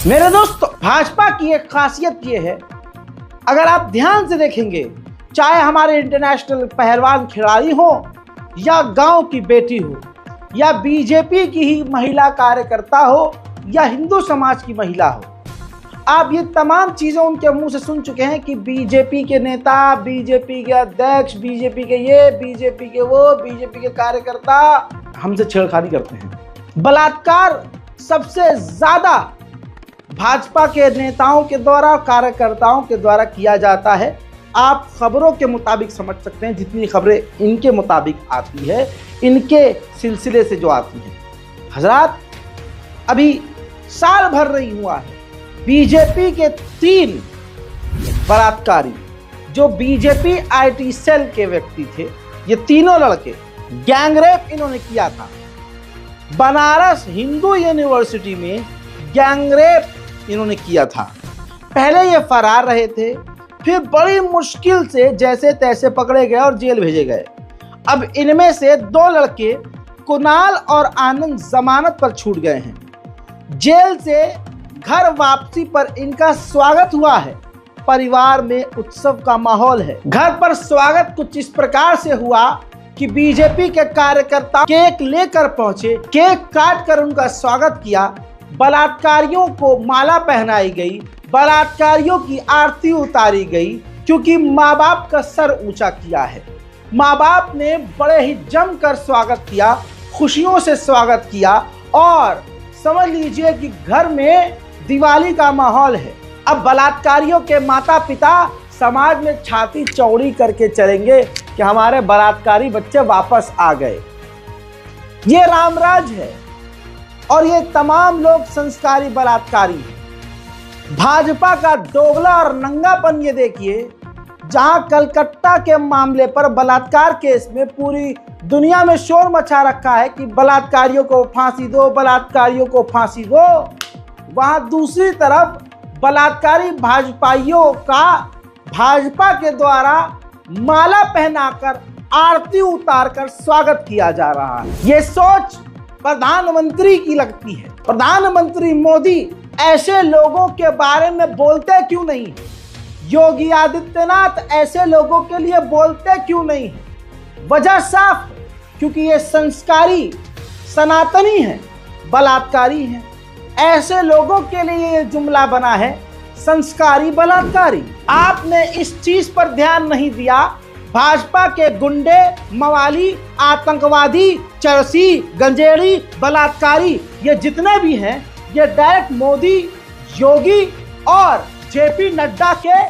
मेरे दोस्तों, भाजपा की एक खासियत ये है, अगर आप ध्यान से देखेंगे, चाहे हमारे इंटरनेशनल पहलवान खिलाड़ी हो या गांव की बेटी हो या बीजेपी की ही महिला कार्यकर्ता हो या हिंदू समाज की महिला हो, आप ये तमाम चीजें उनके मुंह से सुन चुके हैं कि बीजेपी के नेता, बीजेपी के अध्यक्ष, बीजेपी के ये, बीजेपी के वो, बीजेपी के कार्यकर्ता हमसे छेड़खानी करते हैं। बलात्कार सबसे ज्यादा भाजपा के नेताओं के द्वारा, कार्यकर्ताओं के द्वारा किया जाता है। आप खबरों के मुताबिक समझ सकते हैं, जितनी खबरें इनके मुताबिक आती है, इनके सिलसिले से जो आती हैं। हजरात, अभी साल भर नहीं हुआ है, बीजेपी के 3 बलात्कारी जो बीजेपी आईटी सेल के व्यक्ति थे, ये तीनों लड़के गैंगरेप इन्होंने किया था। बनारस हिंदू यूनिवर्सिटी में गैंगरेप इन्होंने किया था। पहले ये फरार रहे थे, फिर बड़ी मुश्किल से जैसे तैसे पकड़े गए और जेल भेजे गए। अब इनमें से 2 लड़के, कुणाल और आनंद, जमानत पर छूट गए हैं। जेल से घर वापसी पर इनका स्वागत हुआ है। परिवार में उत्सव का माहौल है। घर पर स्वागत कुछ इस प्रकार से हुआ कि बीजेपी के कार्यकर्ता केक लेकर पहुंचे, केक काट कर उनका स्वागत किया। बलात्कारियों को माला पहनाई गई, बलात्कारियों की आरती उतारी गई, क्योंकि माँ बाप का सर ऊंचा किया है। माँ बाप ने बड़े ही जमकर स्वागत किया, खुशियों से स्वागत किया, और समझ लीजिए कि घर में दिवाली का माहौल है। अब बलात्कारियों के माता पिता समाज में छाती चौड़ी करके चलेंगे कि हमारे बलात्कारी बच्चे वापस आ गए। ये रामराज है, और ये तमाम लोग संस्कारी बलात्कारी हैं। भाजपा का दोगला और नंगापन ये देखिए, जहां कलकत्ता के मामले पर बलात्कार केस में पूरी दुनिया में शोर मचा रखा है कि बलात्कारियों को फांसी दो, बलात्कारियों को फांसी दो, वहां दूसरी तरफ बलात्कारी भाजपाइयों का भाजपा के द्वारा माला पहनाकर, आरती उतारकर स्वागत किया जा रहा है। ये सोच प्रधानमंत्री की लगती है। प्रधानमंत्री मोदी ऐसे लोगों के बारे में बोलते क्यों नहीं है? योगी आदित्यनाथ ऐसे लोगों के लिए बोलते क्यों नहीं है? वजह साफ है, क्योंकि ये संस्कारी सनातनी है, बलात्कारी है। ऐसे लोगों के लिए ये जुमला बना है, संस्कारी बलात्कारी। आपने इस चीज पर ध्यान नहीं दिया। भाजपा के गुंडे, मवाली, आतंकवादी, चरसी, गंजेड़ी, बलात्कारी, ये जितने भी हैं, ये डायरेक्ट मोदी, योगी और जेपी नड्डा के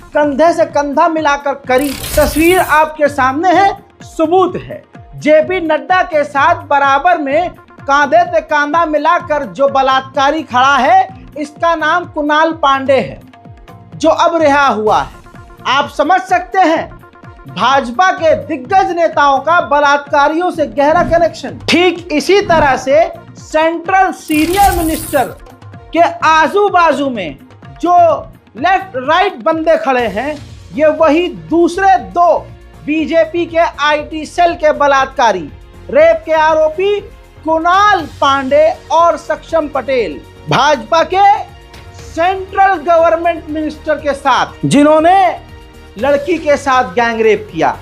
कंधे से कंधा मिलाकर करी। तस्वीर आपके सामने है, सबूत है। जेपी नड्डा के साथ बराबर में कांधे से कांधा मिलाकर जो बलात्कारी खड़ा है, इसका नाम कुणाल पांडे है, जो अब रिहा हुआ है। आप समझ सकते हैं भाजपा के दिग्गज नेताओं का बलात्कारियों से गहरा कनेक्शन। ठीक इसी तरह से सेंट्रल सीनियर मिनिस्टर के आजू बाजू में जो लेफ्ट राइट बंदे खड़े हैं, ये वही दूसरे 2 बीजेपी के आईटी सेल के बलात्कारी, रेप के आरोपी कुणाल पांडे और सक्षम पटेल, भाजपा के सेंट्रल गवर्नमेंट मिनिस्टर के साथ, जिन्होंने लड़की के साथ गैंगरेप किया।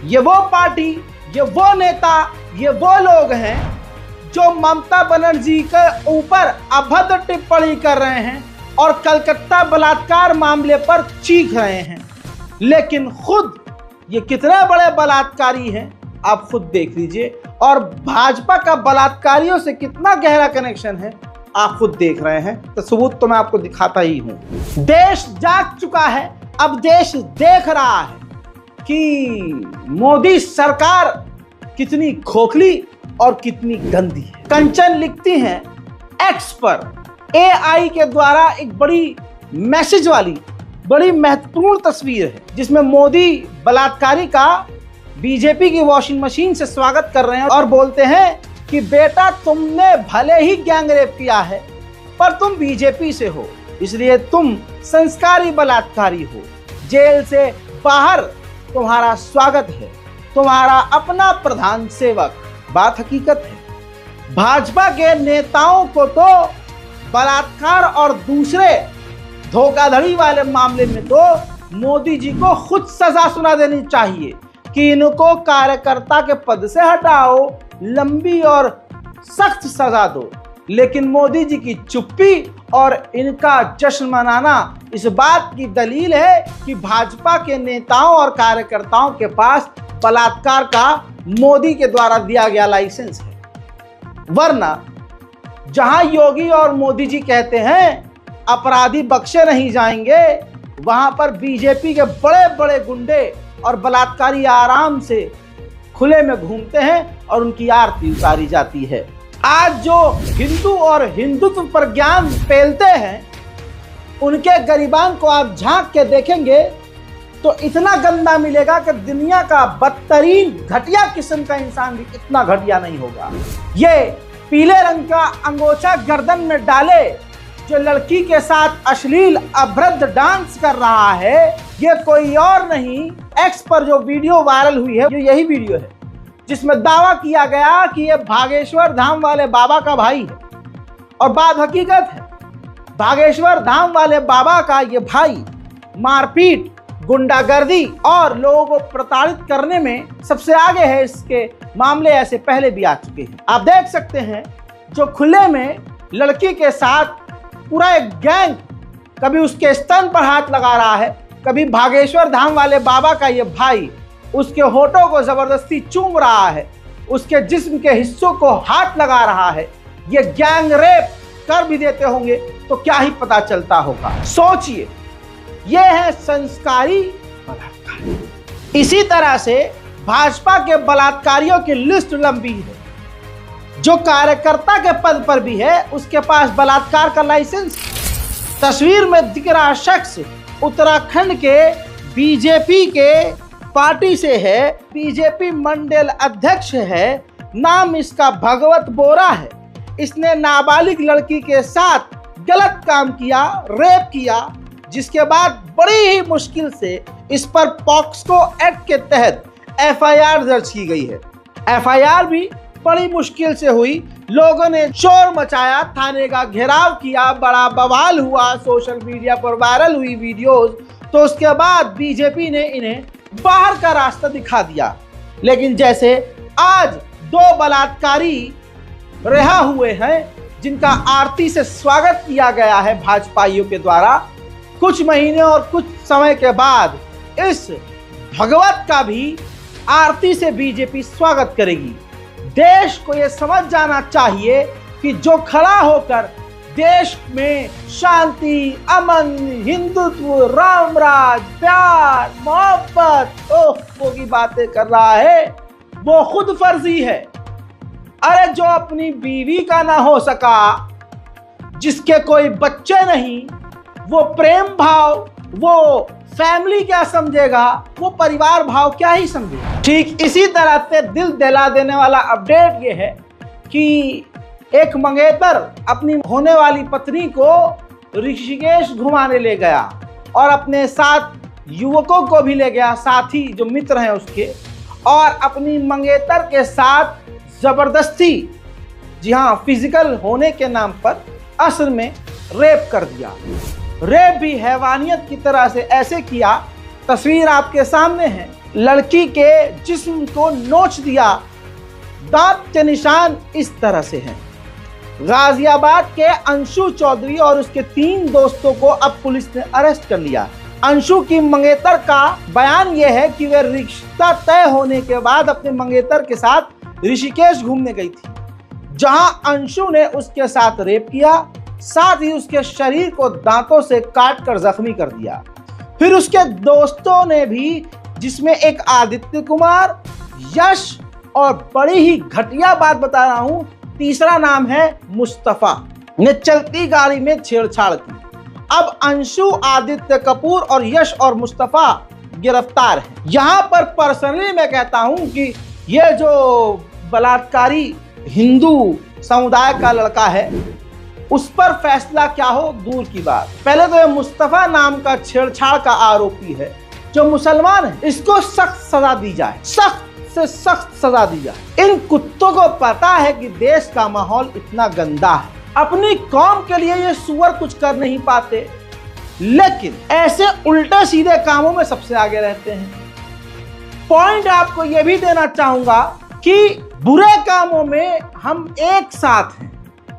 ये वो पार्टी, ये वो नेता, ये वो लोग हैं जो ममता बनर्जी के ऊपर अभद्र टिप्पणी कर रहे हैं और कलकत्ता बलात्कार मामले पर चीख रहे हैं। लेकिन खुद ये कितने बड़े बलात्कारी हैं, आप खुद देख लीजिए। और भाजपा का बलात्कारियों से कितना गहरा कनेक्शन है, आप खुद देख रहे हैं। तो सबूत तो मैं आपको दिखाता ही हूं। देश जाग चुका है। अब देश देख रहा है कि मोदी सरकार कितनी खोखली और कितनी गंदी है। कंचन लिखती हैं एक्स पर, AI के द्वारा एक बड़ी मैसेज वाली, बड़ी महत्वपूर्ण तस्वीर है, जिसमें मोदी बलात्कारी का बीजेपी की वॉशिंग मशीन से स्वागत कर रहे हैं और बोलते हैं कि बेटा, तुमने भले ही गैंगरेप किया है, पर तुम बीजेपी से हो, इसलिए तुम संस्कारी बलात्कारी हो। जेल से बाहर तुम्हारा स्वागत है, तुम्हारा अपना प्रधान सेवक। बात हकीकत है। भाजपा के नेताओं को तो बलात्कार और दूसरे धोखाधड़ी वाले मामले में तो मोदी जी को खुद सजा सुना देनी चाहिए कि इनको कार्यकर्ता के पद से हटाओ, लंबी और सख्त सजा दो। लेकिन मोदी जी की चुप्पी और इनका जश्न मनाना इस बात की दलील है कि भाजपा के नेताओं और कार्यकर्ताओं के पास बलात्कार का मोदी के द्वारा दिया गया लाइसेंस है। वरना जहां योगी और मोदी जी कहते हैं अपराधी बख्शे नहीं जाएंगे, वहां पर बीजेपी के बड़े बड़े गुंडे और बलात्कारी आराम से खुले में घूमते हैं और उनकी आरती उतारी जाती है। आज जो हिंदू और हिंदुत्व पर ज्ञान फैलते हैं, उनके गरिबान को आप झांक के देखेंगे तो इतना गंदा मिलेगा कि दुनिया का बदतरीन घटिया किस्म का इंसान भी इतना घटिया नहीं होगा। ये पीले रंग का अंगोछा गर्दन में डाले जो लड़की के साथ अश्लील अभद्र डांस कर रहा है, ये कोई और नहीं, एक्स पर जो वीडियो वायरल हुई है, ये यही वीडियो है जिसमें दावा किया गया कि ये भागेश्वर धाम वाले बाबा का भाई है। और बात हकीकत है, भागेश्वर धाम वाले बाबा का ये भाई मारपीट, गुंडागर्दी और लोगों को प्रताड़ित करने में सबसे आगे है। इसके मामले ऐसे पहले भी आ चुके हैं। आप देख सकते हैं जो खुले में लड़की के साथ पूरा एक गैंग कभी उसके स्तन पर हाथ लगा रहा है, कभी भागेश्वर धाम वाले बाबा का ये भाई उसके होठों को जबरदस्ती चूम रहा है, उसके जिस्म के हिस्सों को हाथ लगा रहा है। ये गैंग रेप कर भी देते होंगे तो क्या ही पता चलता होगा। सोचिए, ये है संस्कारी बलात्कार। इसी तरह से भाजपा के बलात्कारियों की लिस्ट लंबी है। जो कार्यकर्ता के पद पर भी है उसके पास बलात्कार का लाइसेंस। तस्वीर में दिख रहा शख्स उत्तराखंड के बीजेपी के पार्टी से है, बीजेपी मंडल अध्यक्ष है, नाम इसका भगवत बोरा है। इसने नाबालिग लड़की के साथ गलत काम किया, रेप किया, जिसके बाद बड़ी ही मुश्किल से इस पर पॉक्सो एक्ट के तहत एफआईआर दर्ज की गई है। एफआईआर भी बड़ी मुश्किल से हुई, लोगों ने शोर मचाया, थाने का घेराव किया, बड़ा बवाल हुआ, सोशल मीडिया पर वायरल हुई वीडियोस। तो उसके बाद बीजेपी ने इन्हें बाहर का रास्ता दिखा दिया। लेकिन जैसे आज दो बलात्कारी रिहा हुए हैं जिनका आरती से स्वागत किया गया है भाजपाइयों के द्वारा, कुछ महीने और कुछ समय के बाद इस भगवत का भी आरती से बीजेपी स्वागत करेगी। देश को यह समझ जाना चाहिए कि जो खड़ा होकर देश में शांति, अमन, हिंदुत्व, रामराज, प्यार, मोहब्बत वो की बातें कर रहा है, वो खुद फर्जी है। अरे जो अपनी बीवी का ना हो सका, जिसके कोई बच्चे नहीं, वो प्रेम भाव, वो फैमिली क्या समझेगा, वो परिवार भाव क्या ही समझेगा। ठीक इसी तरह से दिल दहला देने वाला अपडेट ये है कि एक मंगेतर अपनी होने वाली पत्नी को ऋषिकेश घुमाने ले गया और अपने साथ युवकों को भी ले गया, साथी जो मित्र हैं उसके, और अपनी मंगेतर के साथ जबरदस्ती, जी हाँ, फिजिकल होने के नाम पर असल में रेप कर दिया। रेप भी हैवानियत की तरह से ऐसे किया, तस्वीर आपके सामने है, लड़की के जिस्म को नोच दिया, दांत के निशान इस तरह से हैं। गाजियाबाद के अंशु चौधरी और उसके 3 दोस्तों को अब पुलिस ने अरेस्ट कर लिया। अंशु की मंगेतर का बयान यह है कि वह रिश्ता तय होने के बाद अपने मंगेतर के साथ ऋषिकेश घूमने गई थी, जहां अंशु ने उसके साथ रेप किया, साथ ही उसके शरीर को दांतों से काट कर जख्मी कर दिया। फिर उसके दोस्तों ने भी, जिसमें एक आदित्य कुमार, यश और बड़ी ही घटिया बात बता रहा हूं, तीसरा नाम है मुस्तफा, ने चलती गाड़ी में छेड़छाड़ की। अब अंशु, आदित्य कपूर और यश और मुस्तफा गिरफ्तार हैं। यहां पर पर्सनली मैं कहता हूं कि यह जो बलात्कारी हिंदू समुदाय का लड़का है, उस पर फैसला क्या हो दूर की बात। पहले तो यह मुस्तफा नाम का छेड़छाड़ का आरोपी है जो मुसलमान है, इसको सख्त सजा दी जाए, सख्त से सख्त सजा दी जाए। इन कुत्तों को पता है कि देश का माहौल इतना गंदा है, अपनी कौम के लिए ये सुअर कुछ कर नहीं पाते, लेकिन ऐसे उल्टे सीधे कामों में सबसे आगे रहते हैं। पॉइंट आपको यह भी देना चाहूंगा कि बुरे कामों में हम एक साथ हैं।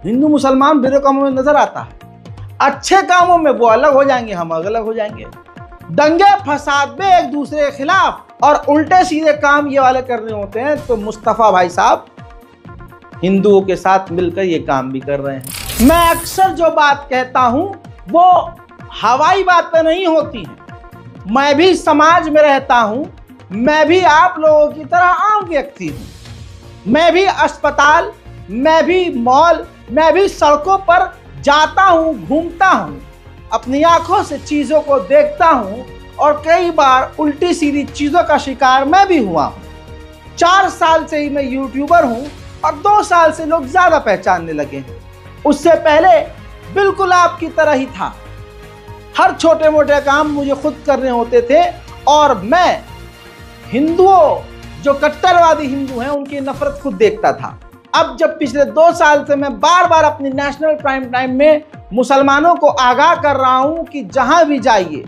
हिंदू मुसलमान बुरे कामों में नजर आता है, अच्छे कामों में वो अलग हो जाएंगे, हम अलग हो जाएंगे। दंगे फसाद में एक दूसरे के खिलाफ और उल्टे सीधे काम ये वाले करने होते हैं, तो मुस्तफा भाई साहब हिंदुओं के साथ मिलकर ये काम भी कर रहे हैं। मैं अक्सर जो बात कहता हूं वो हवाई बातें नहीं होती हैं। मैं भी समाज में रहता हूं, मैं भी आप लोगों की तरह आम व्यक्ति हूं। मैं भी अस्पताल, मैं भी मॉल, मैं भी सड़कों पर जाता हूं, घूमता हूं, अपनी आंखों से चीजों को देखता हूं और कई बार उल्टी सीधी चीजों का शिकार मैं भी हुआ हूं। 4 साल से ही मैं यूट्यूबर हूं और 2 साल से लोग ज्यादा पहचानने लगे हैं। उससे पहले बिल्कुल आपकी तरह ही था। हर छोटे मोटे काम मुझे खुद करने होते थे और मैं हिंदुओं, जो कट्टरवादी हिंदू हैं, उनकी नफरत खुद देखता था। अब जब पिछले 2 साल से मैं बार बार अपनी नेशनल प्राइम टाइम में मुसलमानों को आगाह कर रहा हूं कि जहां भी जाइए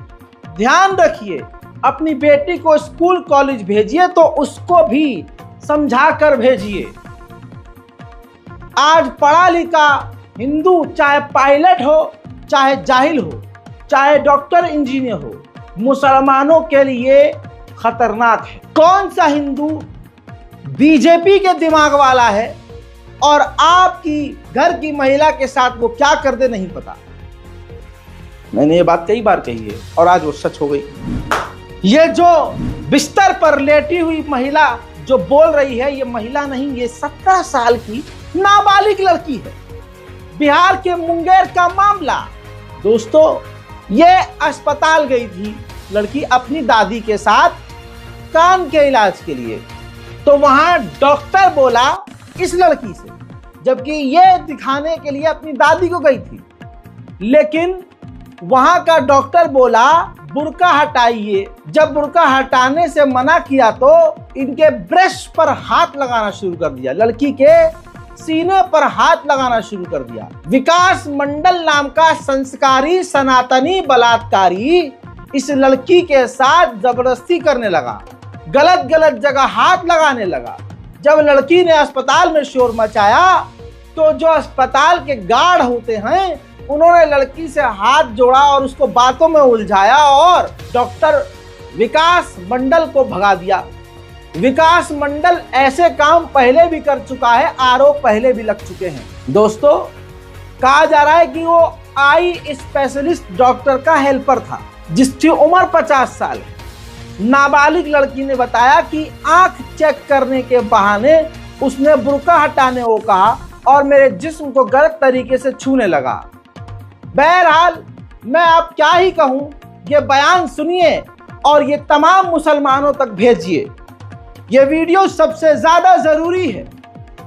ध्यान रखिए, अपनी बेटी को स्कूल कॉलेज भेजिए तो उसको भी समझा कर भेजिए। आज पढ़ा लिखा हिंदू, चाहे पायलट हो, चाहे जाहिल हो, चाहे डॉक्टर इंजीनियर हो, मुसलमानों के लिए खतरनाक है। कौन सा हिंदू बीजेपी के दिमाग वाला है और आपकी घर की महिला के साथ वो क्या कर दे नहीं पता। मैंने ये बात कई बार कही है और आज वो सच हो गई। ये जो बिस्तर पर लेटी हुई महिला जो बोल रही है, ये महिला नहीं, ये 17 साल की नाबालिग लड़की है। बिहार के मुंगेर का मामला दोस्तों, ये अस्पताल गई थी लड़की अपनी दादी के साथ कान के इलाज के लिए, तो वहां डॉक्टर बोला इस लड़की से, जबकि ये दिखाने के लिए अपनी दादी को गई थी, लेकिन वहां का डॉक्टर बोला बुर्का हटाइए। जब बुर्का हटाने से मना किया तो इनके ब्रेस्ट पर हाथ लगाना शुरू कर दिया, लड़की के सीने पर हाथ लगाना शुरू कर दिया। विकास मंडल नाम का संस्कारी सनातनी बलात्कारी इस लड़की के साथ जबरदस्ती करने लगा, गलत गलत जगह हाथ लगाने लगा। जब लड़की ने अस्पताल में शोर मचाया तो जो अस्पताल के गार्ड होते हैं उन्होंने लड़की से हाथ जोड़ा और उसको बातों में उलझाया और डॉक्टर विकास मंडल को भगा दिया। विकास मंडल ऐसे काम पहले भी कर चुका है, आरोप पहले भी लग चुके हैं। दोस्तों, कहा जा रहा है कि वो आई स्पेशलिस्ट डॉक्टर का हेल्पर था जिसकी उम्र 50 साल है। नाबालिग लड़की ने बताया कि आंख चेक करने के बहाने उसने बुर्का हटाने को कहा और मेरे जिस्म को गलत तरीके से छूने लगा। बहरहाल मैं अब क्या ही कहूं, ये बयान सुनिए और ये तमाम मुसलमानों तक भेजिए। ये वीडियो सबसे ज्यादा जरूरी है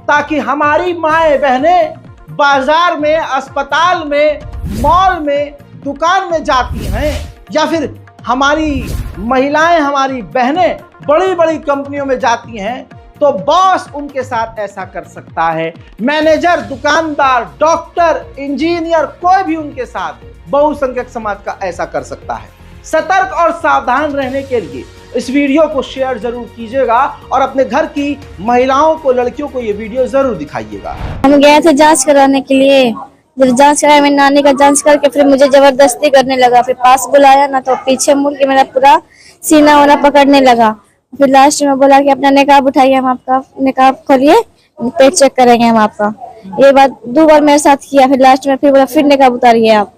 ताकि हमारी माएँ बहनें बाजार में, अस्पताल में, मॉल में, दुकान में जाती हैं या फिर हमारी महिलाएं, हमारी बहनें बड़ी बड़ी कंपनियों में जाती हैं तो बॉस उनके साथ ऐसा कर सकता है। मैनेजर, दुकानदार, डॉक्टर, इंजीनियर, कोई भी उनके साथ बहुसंख्यक समाज का ऐसा कर सकता है। सतर्क और सावधान रहने के लिए इस वीडियो को शेयर जरूर कीजिएगा और अपने घर की महिलाओं को, लड़कियों को ये वीडियो जरूर दिखाइएगा। हम गए थे जांच कराने के लिए, जब जांच कराया मेरी नानी का जांच करके फिर मुझे जबरदस्ती करने लगा। फिर पास बुलाया ना तो पीछे मुड़ के मेरा पूरा सीना वाना पकड़ने लगा। फिर लास्ट में बोला कि अपना निकाब उठाइए, हम आपका निकाब खोलिए, पेट चेक करेंगे हम आपका। ये बात 2 बार मेरे साथ किया। फिर लास्ट में फिर बोला फिर निकाब उतारिए आप।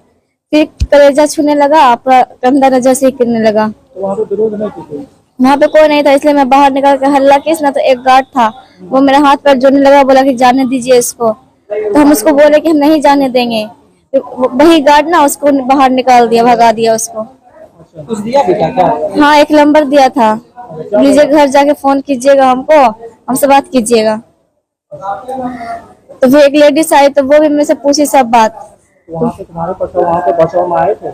फिर कलेजा छूने लगा, आपका गंदा नजर से गिरने लगा। वहाँ पे कोई नहीं था, इसलिए मैं बाहर निकल के हल्ला किस ना तो एक गार्ड था, वो मेरा हाथ पैर जोड़ने लगा, बोला कि जाने दीजिए इसको। तो हम उसको बोले कि हम नहीं जाने देंगे। वही गार्ड ना उसको बाहर निकाल दिया, भगा दिया उसको। कुछ दिया भी था क्या? हाँ, एक नंबर दिया था, लीजिए घर जाके फोन कीजिएगा, हमको हमसे बात कीजिएगा। तो फिर एक लेडीज आई तो वो भी मेरे से पूछी सब बात। वहाँ पे तुम्हारे वहाँ पे बचाव में आए थे?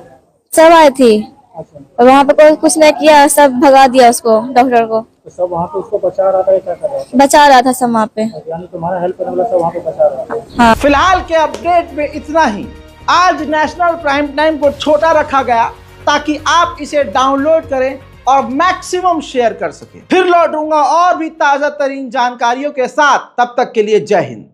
सब आए थी, अच्छा, और वहाँ पे कोई कुछ नहीं किया, सब भगा दिया उसको, डॉक्टर को। तो सब वहाँ पे उसको बचा रहा था या क्या कर रहा था? बचा रहा था सब वहाँ पे। यानी तुम्हारा हेल्प करने वाला सब वहाँ पे बचा रहा था। हाँ। फिलहाल के अपडेट में इतना ही। आज नेशनल प्राइम टाइम को छोटा रखा गया ताकि आप इसे डाउनलोड करें और मैक्सिमम शेयर कर सकें। फिर लौटूंगा और भी ताजा तरीन जानकारियों के साथ, तब तक के लिए जय हिंद।